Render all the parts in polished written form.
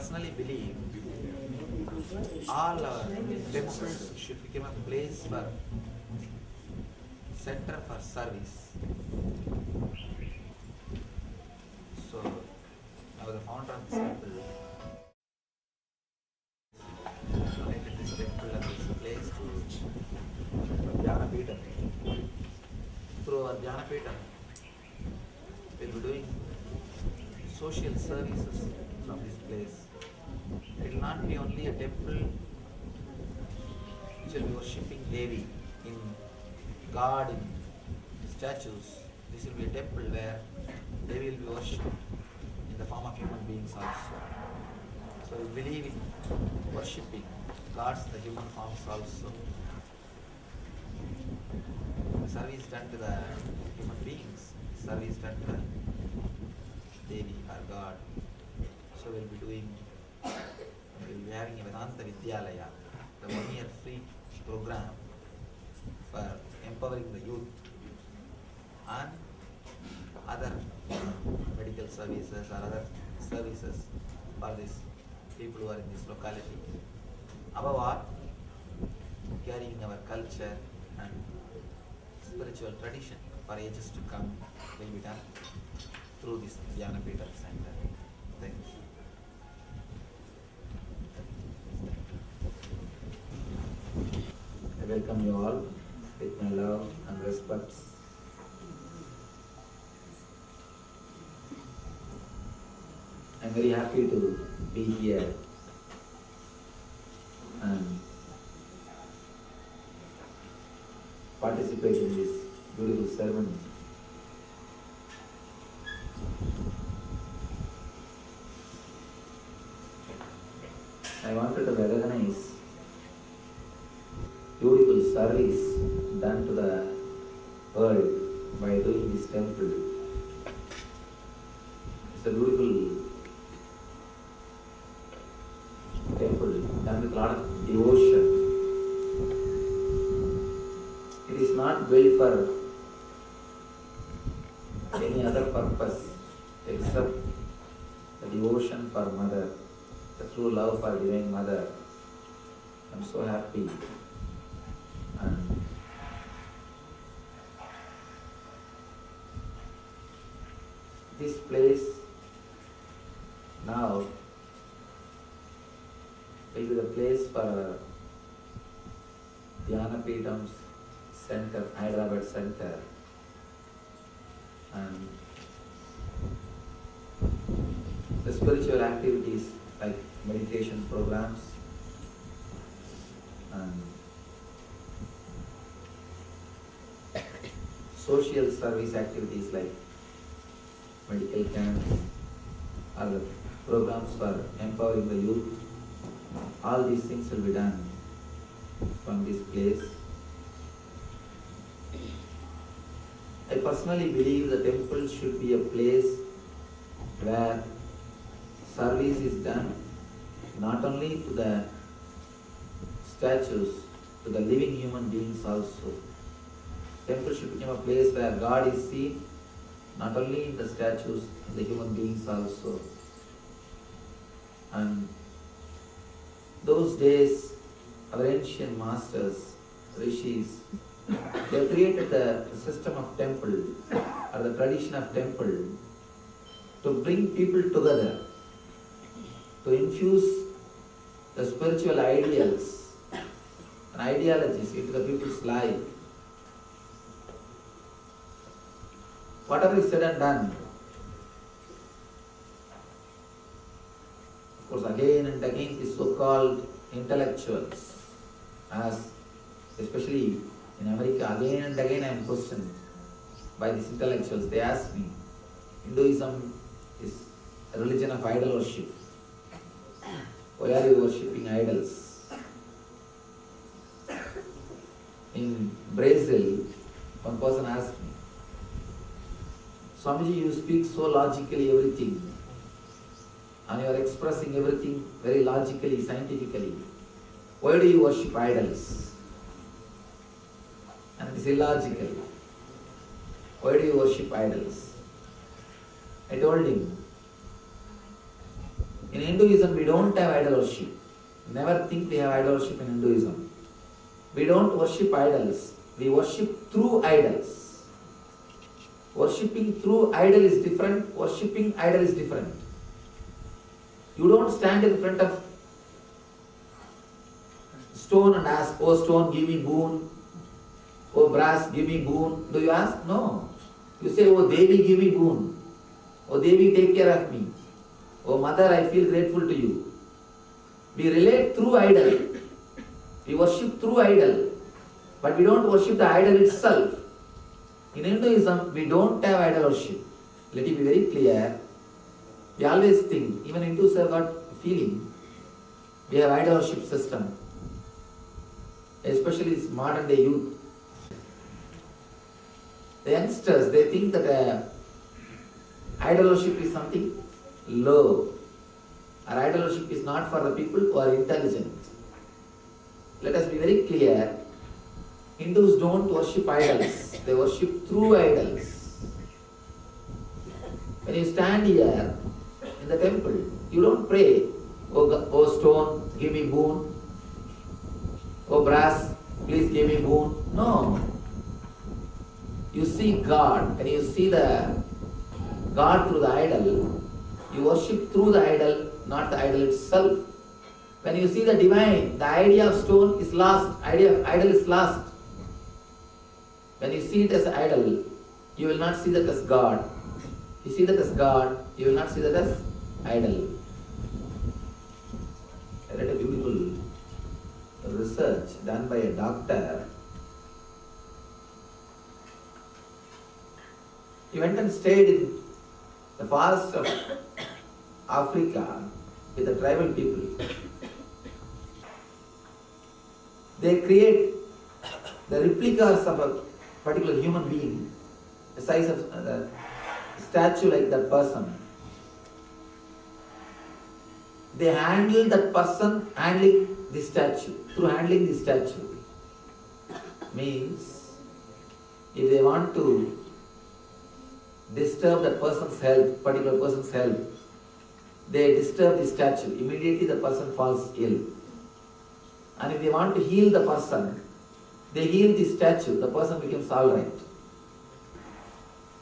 personally believe all our temples should become a place for center for service. So, I was the founder of this temple. Donated this temple and this place to Jnanapeetham. Through our Jnanapeetham, we will be doing social services from this place. It will not be only a temple which will be worshipping Devi in God in statues. This will be a temple where Devi will be worshipped in the form of human beings also. So we believe in worshipping gods in the human forms also. Service done to the human beings, service done to the Devi or God. So we'll be having a Vedanta Vidyalaya, the 1 year free program for empowering the youth and other medical services or other services for these people who are in this locality. Above all, carrying our culture and spiritual tradition for ages to come will be done through this Jnanapeetham Center. Thank you. I welcome you all with my love and respect. I am very happy to be here and participate in this beautiful ceremony. I wanted to recognize beautiful service done to the world by doing this temple. It's a beautiful temple done with a lot of devotion. It is not built for any other purpose except the devotion for Mother, the true love for Divine Mother. I'm so happy. And this place now will be the place for Jnanapeetham's center, Hyderabad center, and the spiritual activities like meditation programs and social service activities like medical camps, or the programs for empowering the youth. All these things will be done from this place. I personally believe the temple should be a place where service is done not only to the statues, to the living human beings also. Temple should become a place where God is seen not only in the statues, in the human beings also. And those days, our ancient masters, rishis, they created the system of temple or the tradition of temple to bring people together, to infuse the spiritual ideals and ideologies into the people's life. Whatever is said and done, of course, again and again, the so-called intellectuals, as especially in America, again and again I am questioned by these intellectuals. They ask me, Hinduism is a religion of idol worship. Why are you worshipping idols? In Brazil, one person asked me, Swamiji, you speak so logically everything, and you are expressing everything very logically, scientifically. Why do you worship idols? And it is illogical. Why do you worship idols? I told him, In Hinduism, we don't have idol worship. Never think we have idol worship in Hinduism. We don't worship idols. We worship through idols. Worshipping through idol is different. Worshipping idol is different. You don't stand in front of stone and ask, oh stone, give me boon. Oh brass, give me boon. Do you ask? No. You say, oh Devi, give me boon. Oh Devi, take care of me. Oh mother, I feel grateful to you. We relate through idol. We worship through idol. But we don't worship the idol itself. In Hinduism, we don't have idol worship. Let it be very clear. We always think, even Hindus have got feeling, we have idol worship system. Especially this modern day youth. The youngsters, they think that idol worship is something low. Or idol worship is not for the people who are intelligent. Let us be very clear. Hindus don't worship idols. They worship through idols. When you stand here in the temple, you don't pray, oh stone, give me boon. Oh brass, please give me boon. No. You see God. When you see the God through the idol, you worship through the idol, not the idol itself. When you see the divine, the idea of stone is lost, idea of idol is lost. When you see it as idol, you will not see that as God. You see that as God, you will not see that as idol. I read a beautiful research done by a doctor. He went and stayed in the forest of Africa with the tribal people. They create the replicas of a particular human being, the size of a statue like that person. They handle that person handling the statue, through handling the statue. Means, if they want to disturb that person's health, particular person's health, they disturb the statue. Immediately the person falls ill. And if they want to heal the person, they heal the statue, the person becomes alright.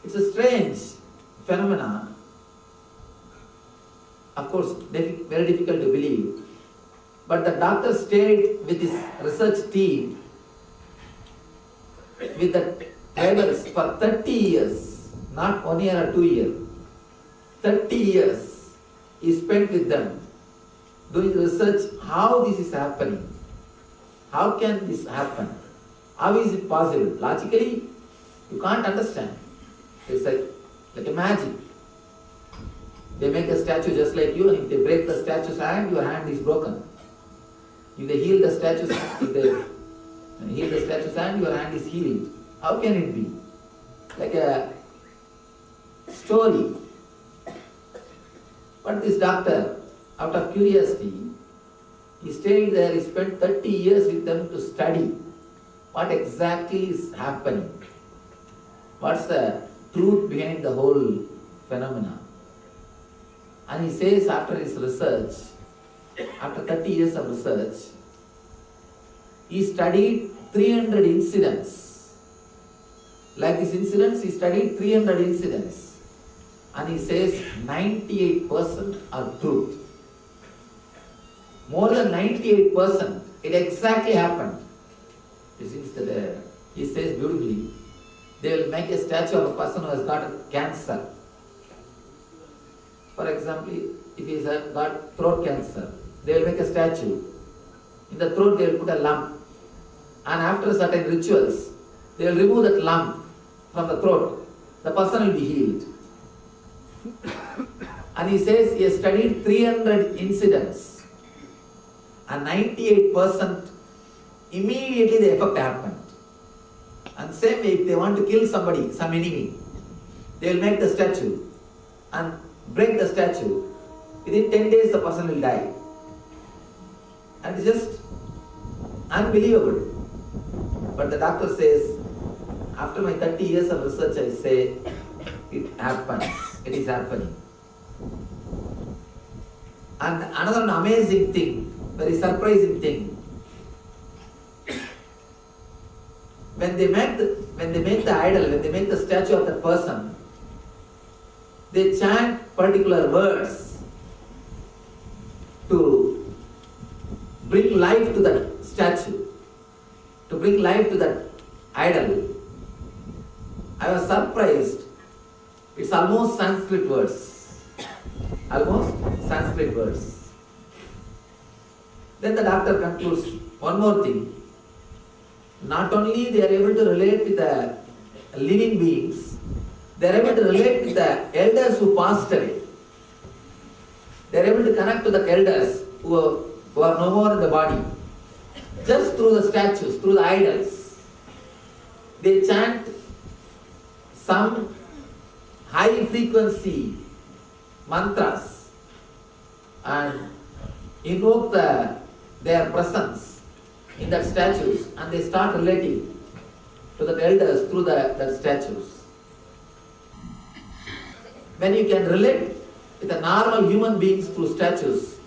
It's a strange phenomena. Of course, very difficult to believe. But the doctor stayed with his research team, with the tribals for 30 years, not 1 year or 2 years. 30 years he spent with them, doing research how this is happening. How can this happen? How is it possible? Logically, you can't understand. It's like a magic. They make a statue just like you, and if they break the statue's hand, your hand is broken. If they heal the statue's hand, your hand is healed. How can it be? Like a story. But this doctor, out of curiosity, he stayed there, he spent 30 years with them to study what exactly is happening. What's the truth behind the whole phenomena? And he says after his research, after 30 years of research, he studied 300 incidents. Like these incidents, he studied 300 incidents. And he says 98% are truth. More than 98%, it exactly happened. It seems that he says beautifully, they will make a statue of a person who has got cancer. For example, if he has got throat cancer, they will make a statue. In the throat they will put a lump. And after certain rituals, they will remove that lump from the throat. The person will be healed. And he says he has studied 300 incidents. And 98% immediately the effect happened. And same way, if they want to kill somebody, some enemy, they will make the statue and break the statue. Within 10 days the person will die. And it's just unbelievable. But the doctor says, after my 30 years of research, I say, it happens. It is happening. And another amazing thing, very surprising thing, when they make the idol, when they make the statue of that person, they chant particular words to bring life to that statue, to bring life to that idol. I was surprised. It's almost Sanskrit words. Almost Sanskrit words. Then the doctor concludes one more thing. Not only they are able to relate with the living beings, they are able to relate with the elders who passed away. They are able to connect to the elders who are no more in the body. Just through the statues, through the idols. They chant some high frequency mantras and invoke their presence in that statues, and they start relating to the elders through the statues. When you can relate with the normal human beings through statues,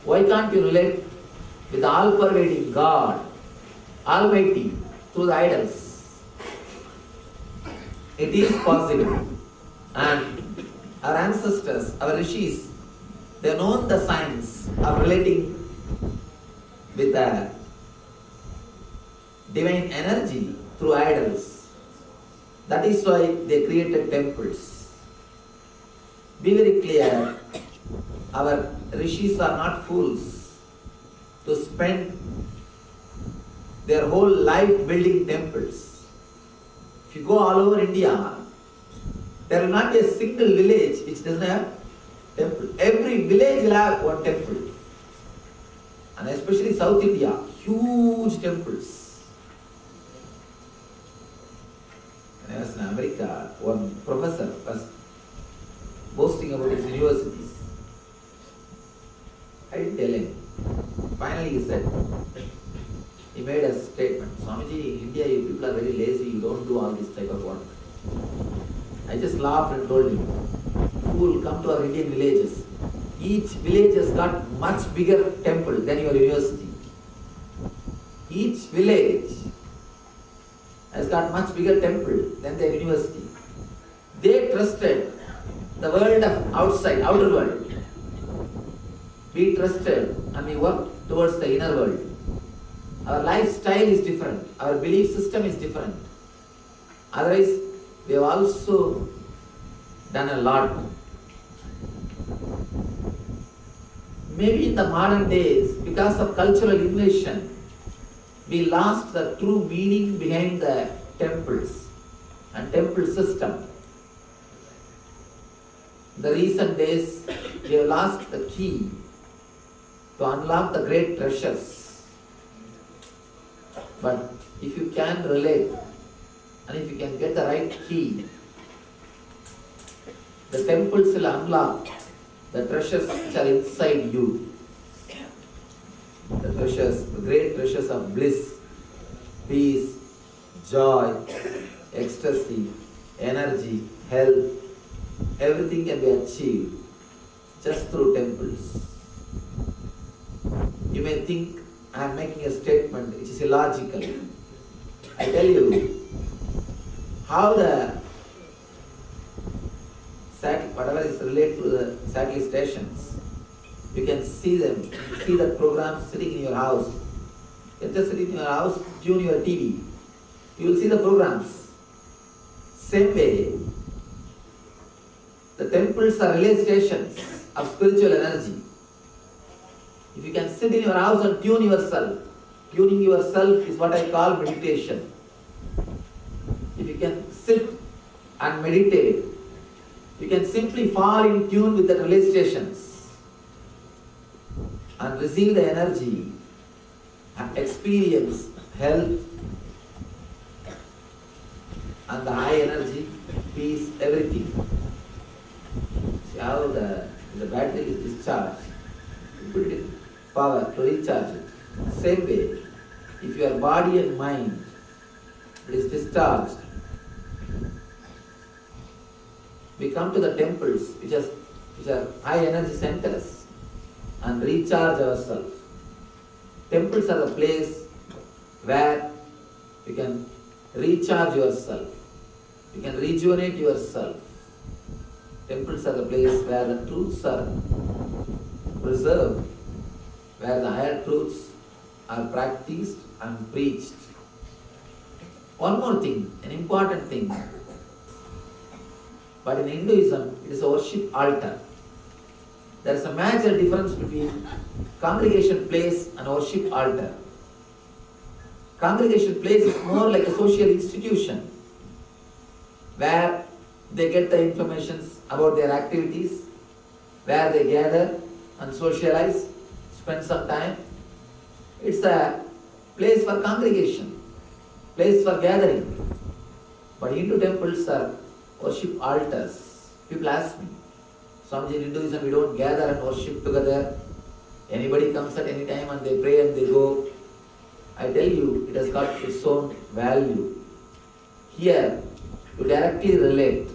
why can't you relate with the all-pervading God, Almighty, through the idols? It is possible. And our ancestors, our rishis, they have known the science of relating with the divine energy through idols. That is why they created temples. Be very clear, our rishis are not fools to spend their whole life building temples. If you go all over India, there will not be a single village which doesn't have temple. Every village will have one temple. And especially South India, huge temples. When I was in America, one professor was boasting about his universities. I didn't tell him. Finally he said, he made a statement, Swamiji, in India you people are very lazy, you don't do all this type of work. I just laughed and told him, fool, come to our Indian villages. Each village has got much bigger temple than your university. Each village has got much bigger temple than their university. They trusted the world of outside, outer world. We trusted and we worked towards the inner world. Our lifestyle is different. Our belief system is different. Otherwise, we have also done a lot. Maybe in the modern days, because of cultural invasion, we lost the true meaning behind the temples and temple system. In the recent days, we have lost the key to unlock the great treasures. But if you can relate and if you can get the right key, the temples will unlock the treasures which are inside you. The treasures, the great treasures of bliss, peace, joy, ecstasy, energy, health, everything can be achieved just through temples. You may think I am making a statement which is illogical. I tell you how the whatever is related to the satellite stations, you can see them, see the programs sitting in your house. You can just sit in your house, tune your TV. You will see the programs. Same way, the temples are relay stations of spiritual energy. If you can sit in your house and tune yourself, tuning yourself is what I call meditation. If you can sit and meditate, you can simply fall in tune with the relay stations and receive the energy and experience health and the high energy, peace, everything. See how the battery is discharged. You put it in power to recharge it. Same way, if your body and mind is discharged, we come to the temples which are high energy centers and recharge ourselves. Temples are the place where you can recharge yourself. You can rejuvenate yourself. Temples are the place where the truths are preserved, where the higher truths are practiced and preached. One more thing, an important thing. But in Hinduism, it is a worship altar. There is a major difference between congregation place and worship altar. Congregation place is more like a social institution where they get the information about their activities, where they gather and socialize, spend some time. It's a place for congregation, place for gathering. But Hindu temples are worship altars. People ask me, Swamiji, in Hinduism we don't gather and worship together. Anybody comes at any time and they pray and they go. I tell you, it has got its own value. Here, you directly relate.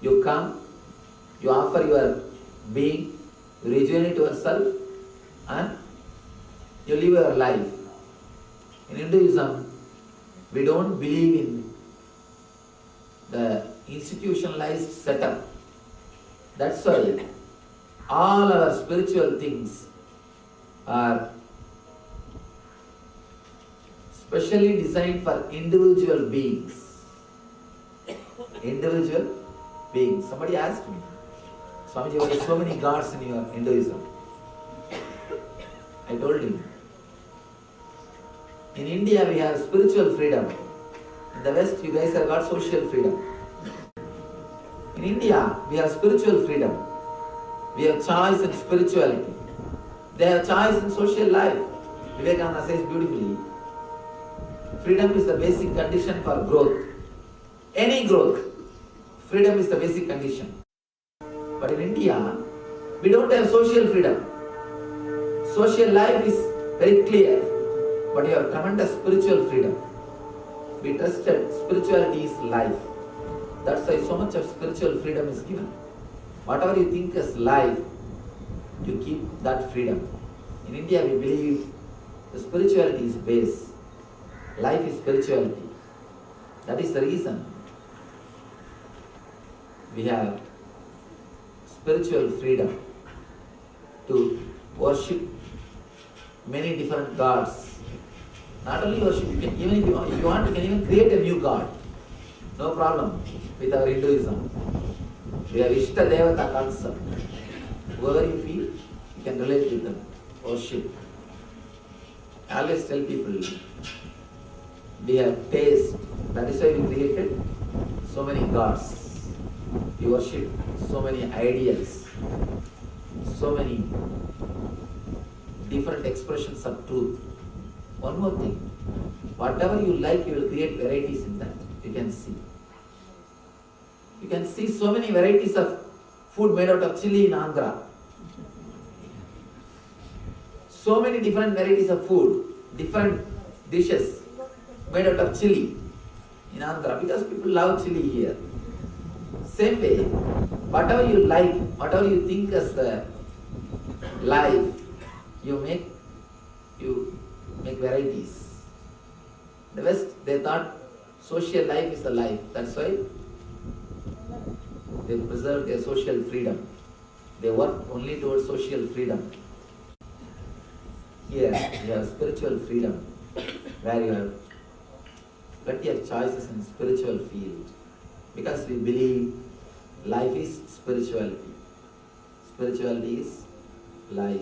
You come, you offer your being, you rejuvenate yourself, and you live your life. In Hinduism, we don't believe in the institutionalized setup. That's why all our spiritual things are specially designed for individual beings. Individual beings. Somebody asked me, Swamiji, why are so many gods in your Hinduism? I told him, in India we have spiritual freedom. In the West you guys have got social freedom. In India we have spiritual freedom. We have choice in spirituality. They have choice in social life. Vivekananda says beautifully, freedom is the basic condition for growth. Any growth, freedom is the basic condition. But in India, we don't have social freedom. Social life is very clear, but you have tremendous spiritual freedom. We trusted spirituality is life. That's why so much of spiritual freedom is given. Whatever you think as life, you keep that freedom. In India, we believe the spirituality is base. Life is spirituality. That is the reason we have spiritual freedom to worship many different gods. Not only worship, you can, even if you want, you can even create a new god. No problem with our Hinduism. We have Ishta Devata concept. Whoever you feel, you can relate with them. Worship. I always tell people, we have taste. That is why we created so many gods. We worship so many ideals, so many different expressions of truth. One more thing, whatever you like, you will create varieties in that. You can see. You can see so many varieties of food made out of chili in Andhra. So many different varieties of food, different dishes made out of chili in Andhra, because people love chili here. Same way, whatever you like, whatever you think as the life, you make varieties. The West, they thought social life is the life. That's why they preserve their social freedom. They work only towards social freedom. Here, you have spiritual freedom, where you have plenty of choices in spiritual field. Because we believe life is spirituality. Spirituality is life.